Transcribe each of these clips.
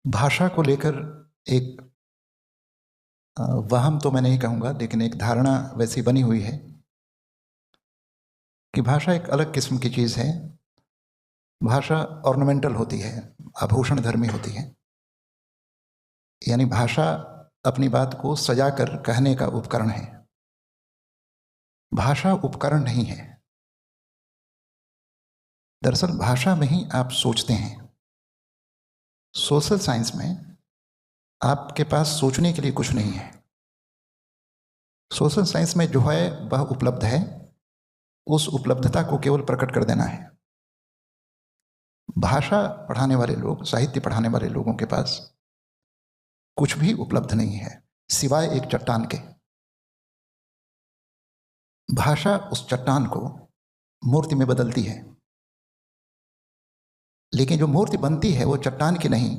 भाषा को लेकर एक वहम तो मैं नहीं कहूँगा, लेकिन एक धारणा वैसी बनी हुई है कि भाषा एक अलग किस्म की चीज़ है। भाषा ऑर्नामेंटल होती है, आभूषण धर्मी होती है। यानी भाषा अपनी बात को सजा कर कहने का उपकरण है। भाषा उपकरण नहीं है। दरअसल भाषा में ही आप सोचते हैं। सोशल साइंस में आपके पास सोचने के लिए कुछ नहीं है। सोशल साइंस में जो है वह उपलब्ध है, उस उपलब्धता को केवल प्रकट कर देना है। भाषा पढ़ाने वाले लोग, साहित्य पढ़ाने वाले लोगों के पास कुछ भी उपलब्ध नहीं है सिवाय एक चट्टान के। भाषा उस चट्टान को मूर्ति में बदलती है, लेकिन जो मूर्ति बनती है वो चट्टान की नहीं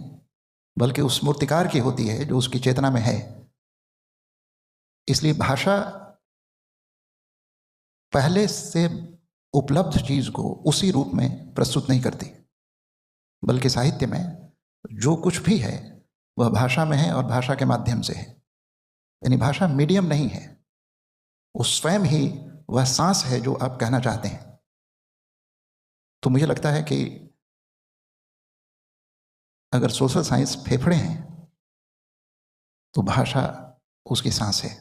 बल्कि उस मूर्तिकार की होती है जो उसकी चेतना में है। इसलिए भाषा पहले से उपलब्ध चीज को उसी रूप में प्रस्तुत नहीं करती, बल्कि साहित्य में जो कुछ भी है वह भाषा में है और भाषा के माध्यम से है। यानी भाषा मीडियम नहीं है, वो स्वयं ही वह सांस है जो आप कहना चाहते हैं। तो मुझे लगता है कि अगर सोशल साइंस फेफड़े हैं तो भाषा उसकी सांस है,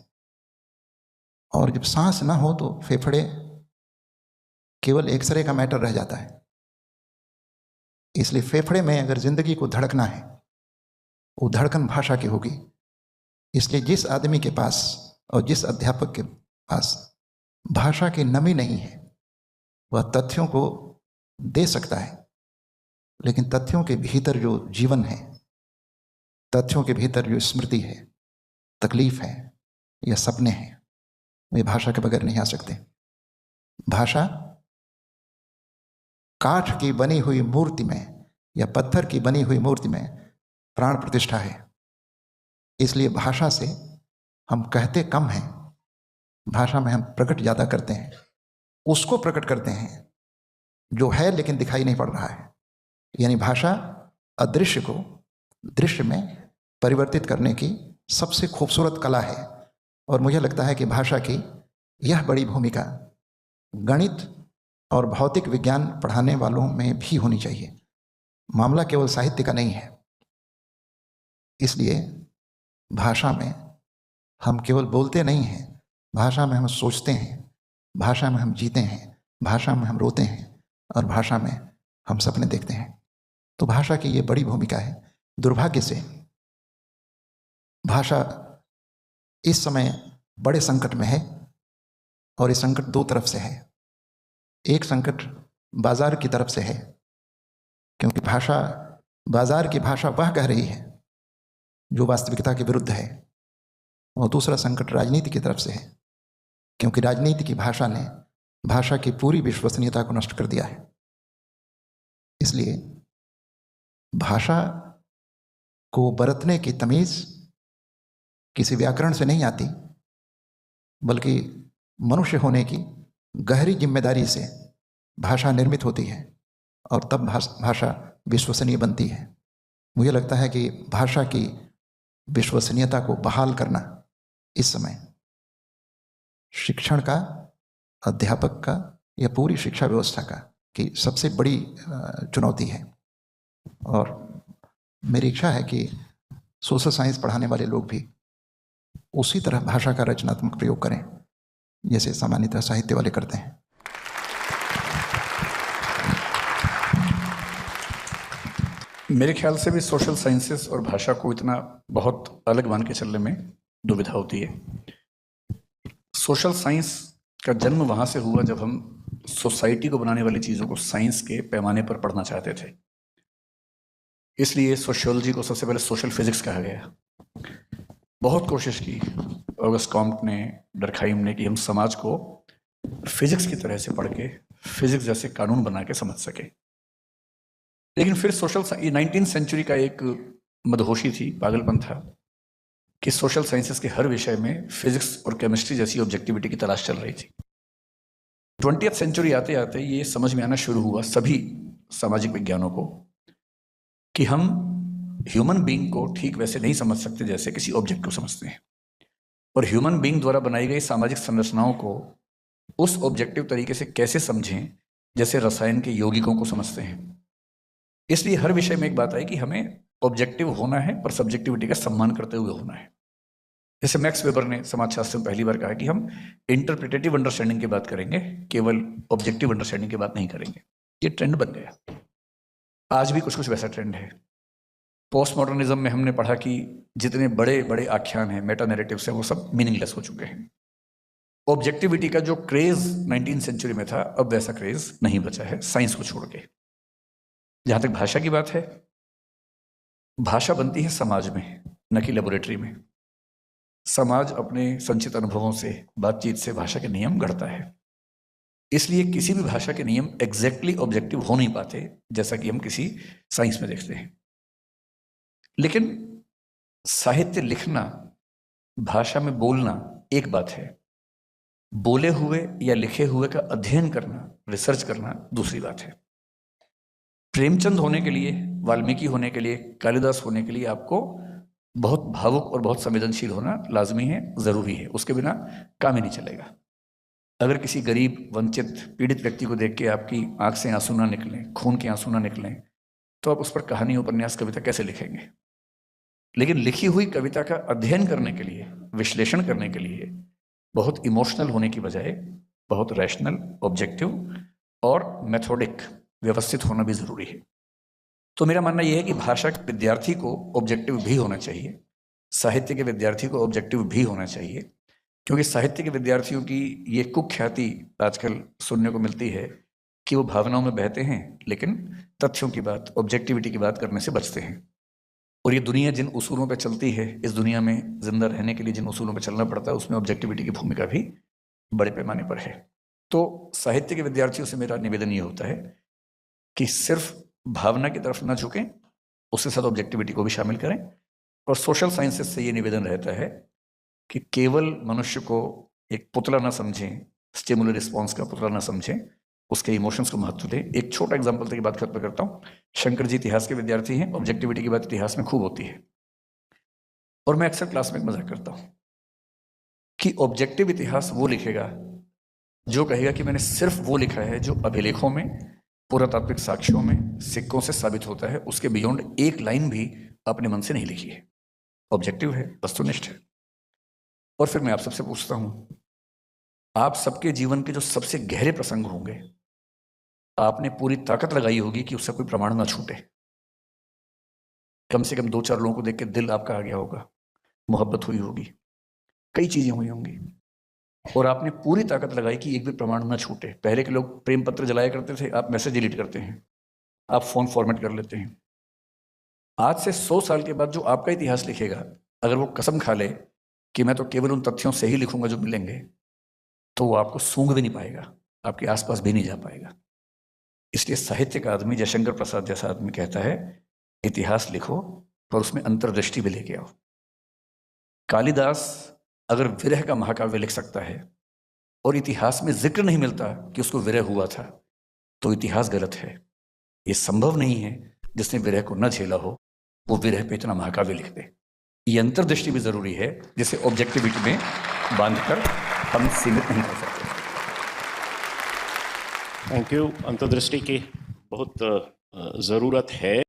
और जब सांस ना हो तो फेफड़े केवल एक्सरे का मैटर रह जाता है। इसलिए फेफड़े में अगर जिंदगी को धड़कना है, वो धड़कन भाषा की होगी। इसलिए जिस आदमी के पास और जिस अध्यापक के पास भाषा की नमी नहीं है वह तथ्यों को दे सकता है, लेकिन तथ्यों के भीतर जो जीवन है, तथ्यों के भीतर जो स्मृति है, तकलीफ है या सपने हैं, वे भाषा के बगैर नहीं आ सकते। भाषा काठ की बनी हुई मूर्ति में या पत्थर की बनी हुई मूर्ति में प्राण प्रतिष्ठा है। इसलिए भाषा से हम कहते कम हैं, भाषा में हम प्रकट ज़्यादा करते हैं। उसको प्रकट करते हैं जो है लेकिन दिखाई नहीं पड़ रहा है। यानी भाषा अदृश्य को दृश्य में परिवर्तित करने की सबसे खूबसूरत कला है। और मुझे लगता है कि भाषा की यह बड़ी भूमिका गणित और भौतिक विज्ञान पढ़ाने वालों में भी होनी चाहिए। मामला केवल साहित्य का नहीं है। इसलिए भाषा में हम केवल बोलते नहीं हैं, भाषा में हम सोचते हैं, भाषा में हम जीते हैं, भाषा में हम रोते हैं और भाषा में हम सपने देखते हैं। तो भाषा की ये बड़ी भूमिका है। दुर्भाग्य से भाषा इस समय बड़े संकट में है, और ये संकट दो तरफ से है। एक संकट बाजार की तरफ से है, क्योंकि भाषा, बाजार की भाषा वह कह रही है जो वास्तविकता के विरुद्ध है। और दूसरा संकट राजनीति की तरफ से है, क्योंकि राजनीति की भाषा ने भाषा की पूरी विश्वसनीयता को नष्ट कर दिया है। इसलिए भाषा को बरतने की तमीज़ किसी व्याकरण से नहीं आती, बल्कि मनुष्य होने की गहरी जिम्मेदारी से भाषा निर्मित होती है, और तब भाषा विश्वसनीय बनती है। मुझे लगता है कि भाषा की विश्वसनीयता को बहाल करना इस समय शिक्षण का, अध्यापक का या पूरी शिक्षा व्यवस्था का की सबसे बड़ी चुनौती है। और मेरी इच्छा है कि सोशल साइंस पढ़ाने वाले लोग भी उसी तरह भाषा का रचनात्मक प्रयोग करें जैसे सामान्यतः साहित्य वाले करते हैं। मेरे ख्याल से भी सोशल साइंसेस और भाषा को इतना बहुत अलग मान के चलने में दुविधा होती है। सोशल साइंस का जन्म वहाँ से हुआ जब हम सोसाइटी को बनाने वाली चीज़ों को साइंस के पैमाने पर पढ़ना चाहते थे। इसलिए सोशियोलॉजी को सबसे पहले सोशल फिजिक्स कहा गया। बहुत कोशिश की ऑगस्ट कॉम्ट ने, डर्कहाइम ने, कि हम समाज को फिजिक्स की तरह से पढ़ के फिजिक्स जैसे कानून बना के समझ सके। लेकिन फिर सोशल 19वीं सेंचुरी का एक मदहोशी थी, पागलपन था कि सोशल साइंसेस के हर विषय में फिजिक्स और केमिस्ट्री जैसी ऑब्जेक्टिविटी की तलाश चल रही थी। 20वीं सेंचुरी आते आते ये समझ में आना शुरू हुआ सभी सामाजिक विज्ञानों को कि हम ह्यूमन बीइंग को ठीक वैसे नहीं समझ सकते जैसे किसी ऑब्जेक्ट को समझते हैं, और ह्यूमन बीइंग द्वारा बनाई गई सामाजिक संरचनाओं को उस ऑब्जेक्टिव तरीके से कैसे समझें जैसे रसायन के यौगिकों को समझते हैं। इसलिए हर विषय में एक बात आई कि हमें ऑब्जेक्टिव होना है पर सब्जेक्टिविटी का सम्मान करते हुए होना है। जैसे मैक्स वेबर ने समाजशास्त्र में पहली बार कहा कि हम इंटरप्रिटेटिव अंडरस्टैंडिंग की बात करेंगे, केवल ऑब्जेक्टिव अंडरस्टैंडिंग की बात नहीं करेंगे। ये ट्रेंड बन गया, आज भी कुछ कुछ वैसा ट्रेंड है। पोस्ट मॉडर्निज्म में हमने पढ़ा कि जितने बड़े बड़े आख्यान हैं, मेटा नैरेटिव्स हैं, वो सब मीनिंगलेस हो चुके हैं। ऑब्जेक्टिविटी का जो क्रेज 19वीं सेंचुरी में था, अब वैसा क्रेज नहीं बचा है साइंस को छोड़ के। जहां तक भाषा की बात है, भाषा बनती है समाज में, न कि लेबोरेटरी में। समाज अपने संचित अनुभवों से, बातचीत से भाषा के नियम गढ़ता है। इसलिए किसी भी भाषा के नियम एग्जैक्टली ऑब्जेक्टिव हो नहीं पाते, जैसा कि हम किसी साइंस में देखते हैं। लेकिन साहित्य लिखना, भाषा में बोलना एक बात है, बोले हुए या लिखे हुए का अध्ययन करना, रिसर्च करना दूसरी बात है। प्रेमचंद होने के लिए, वाल्मीकि होने के लिए, कालिदास होने के लिए आपको बहुत भावुक और बहुत संवेदनशील होना लाजमी है, जरूरी है। उसके बिना काम ही नहीं चलेगा। अगर किसी गरीब, वंचित, पीड़ित व्यक्ति को देख के आपकी आंख से आंसू ना निकलें, खून के आंसू ना निकलें, तो आप उस पर कहानी, उपन्यास, कविता कैसे लिखेंगे? लेकिन लिखी हुई कविता का अध्ययन करने के लिए, विश्लेषण करने के लिए बहुत इमोशनल होने की बजाय बहुत रैशनल, ऑब्जेक्टिव और मेथोडिक, व्यवस्थित होना भी जरूरी है। तो मेरा मानना यह है कि भाषा के विद्यार्थी को ऑब्जेक्टिव भी होना चाहिए, साहित्य के विद्यार्थी को ऑब्जेक्टिव भी होना चाहिए, क्योंकि साहित्य के विद्यार्थियों की ये कुख्याति आजकल सुनने को मिलती है कि वो भावनाओं में बहते हैं, लेकिन तथ्यों की बात, ऑब्जेक्टिविटी की बात करने से बचते हैं। और ये दुनिया जिन उसूलों पर चलती है, इस दुनिया में जिंदा रहने के लिए जिन उसूलों पर चलना पड़ता है, उसमें ऑब्जेक्टिविटी की भूमिका भी बड़े पैमाने पर है। तो साहित्य के विद्यार्थियों से मेरा निवेदन ये होता है कि सिर्फ भावना की तरफ ना झुकें, उसके साथ ऑब्जेक्टिविटी को भी शामिल करें। और सोशल साइंसेस से ये निवेदन रहता है कि केवल मनुष्य को एक पुतला ना समझें, स्टिमुलस रिस्पॉन्स का पुतला ना समझें, उसके इमोशंस को महत्व दें। एक छोटा एग्जाम्पल की बात खत्म करता हूँ। शंकर जी इतिहास के विद्यार्थी हैं, ऑब्जेक्टिविटी की बात इतिहास में खूब होती है, और मैं अक्सर क्लास में मजाक करता हूँ कि ऑब्जेक्टिव इतिहास वो लिखेगा जो कहेगा कि मैंने सिर्फ वो लिखा है जो अभिलेखों में, पुरातात्विक साक्ष्यों में, सिक्कों से साबित होता है, उसके बियॉन्ड एक लाइन भी अपने मन से नहीं लिखी है। ऑब्जेक्टिव है, वस्तुनिष्ठ है। और फिर मैं आप सबसे पूछता हूं, आप सबके जीवन के जो सबसे गहरे प्रसंग होंगे, आपने पूरी ताकत लगाई होगी कि उससे कोई प्रमाण ना छूटे। कम से कम 2-4 लोगों को देख के दिल आपका आ गया होगा, मोहब्बत हुई होगी, कई चीजें हुई होंगी, और आपने पूरी ताकत लगाई कि एक भी प्रमाण ना छूटे। पहले के लोग प्रेम पत्र जलाया करते थे, आप मैसेज डिलीट करते हैं, आप फोन फॉर्मेट कर लेते हैं। आज से 100 साल के बाद जो आपका इतिहास लिखेगा, अगर वो कसम खा ले कि मैं तो केवल उन तथ्यों से ही लिखूंगा जो मिलेंगे, तो वो आपको सूंघ भी नहीं पाएगा, आपके आसपास भी नहीं जा पाएगा। इसलिए साहित्य का आदमी, जयशंकर प्रसाद जैसा आदमी कहता है, इतिहास लिखो पर उसमें अंतर्दृष्टि भी लेके आओ। कालिदास अगर विरह का महाकाव्य लिख सकता है और इतिहास में जिक्र नहीं मिलता कि उसको विरह हुआ था, तो इतिहास गलत है। ये संभव नहीं है जिसने विरह को न झेला हो वो विरह पे इतना महाकाव्य लिख दे। ये अंतर्दृष्टि भी जरूरी है, जिसे ऑब्जेक्टिविटी में बांधकर हम सीमित नहीं कर सकते। Thank you. अंतर्दृष्टि की बहुत ज़रूरत है।